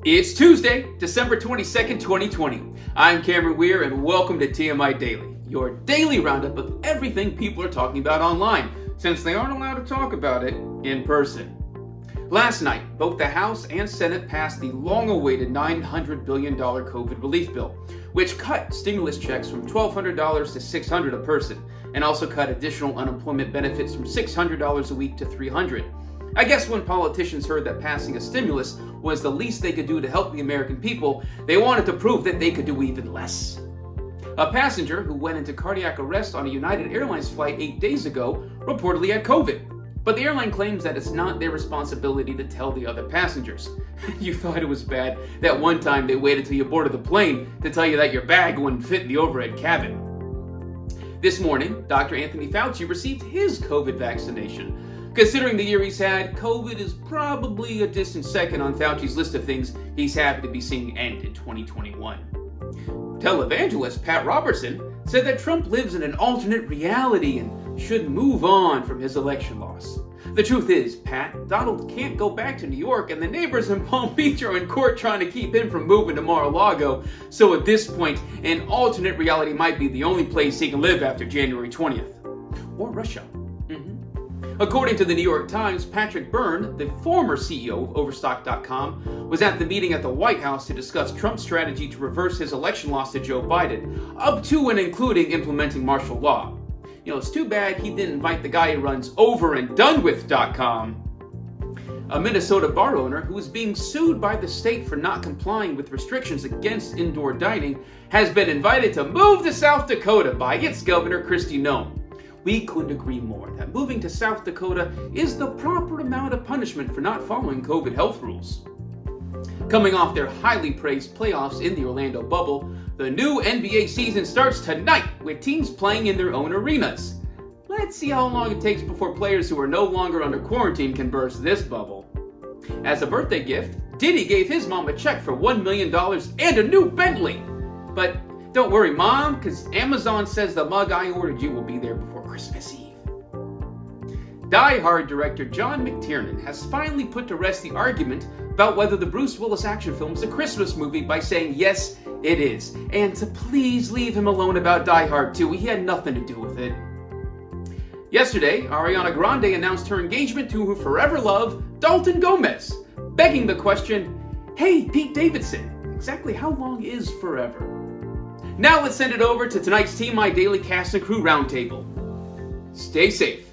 It's Tuesday, December 22nd, 2020. I'm Cameron Weir, and welcome to TMI Daily, your daily roundup of everything people are talking about online, since they aren't allowed to talk about it in person. Last night, both the House and Senate passed the long-awaited $900 billion COVID relief bill, which cut stimulus checks from $1,200 to $600 a person, and also cut additional unemployment benefits from $600 a week to $300. I guess when politicians heard that passing a stimulus was the least they could do to help the American people, they wanted to prove that they could do even less. A passenger who went into cardiac arrest on a United Airlines flight 8 days ago reportedly had COVID. But the airline claims that it's not their responsibility to tell the other passengers. You thought it was bad that one time they waited till you boarded the plane to tell you that your bag wouldn't fit in the overhead cabin. This morning, Dr. Anthony Fauci received his COVID vaccination. Considering the year he's had, COVID is probably a distant second on Fauci's list of things he's happy to be seeing end in 2021. Televangelist Pat Robertson said that Trump lives in an alternate reality and should move on from his election loss. The truth is, Pat, Donald can't go back to New York, and the neighbors in Palm Beach are in court trying to keep him from moving to Mar-a-Lago, so at this point, an alternate reality might be the only place he can live after January 20th. Or Russia. According to the New York Times, Patrick Byrne, the former CEO of Overstock.com, was at the meeting at the White House to discuss Trump's strategy to reverse his election loss to Joe Biden, up to and including implementing martial law. It's too bad he didn't invite the guy who runs overanddonewith.com. A Minnesota bar owner who is being sued by the state for not complying with restrictions against indoor dining has been invited to move to South Dakota by its governor, Kristi Noem. We couldn't agree more that moving to South Dakota is the proper amount of punishment for not following COVID health rules. Coming off their highly praised playoffs in the Orlando bubble, the new NBA season starts tonight with teams playing in their own arenas. Let's see how long it takes before players who are no longer under quarantine can burst this bubble. As a birthday gift, Diddy gave his mom a check for $1 million and a new Bentley. But don't worry, Mom, because Amazon says the mug I ordered you will be there before Christmas Eve. Die Hard director John McTiernan has finally put to rest the argument about whether the Bruce Willis action film is a Christmas movie by saying yes, it is, and to please leave him alone about Die Hard 2. He had nothing to do with it. Yesterday, Ariana Grande announced her engagement to her forever love, Dalton Gomez, begging the question, hey, Pete Davidson, exactly how long is forever? Now let's send it over to tonight's TMI Daily Cast and Crew Roundtable. Stay safe.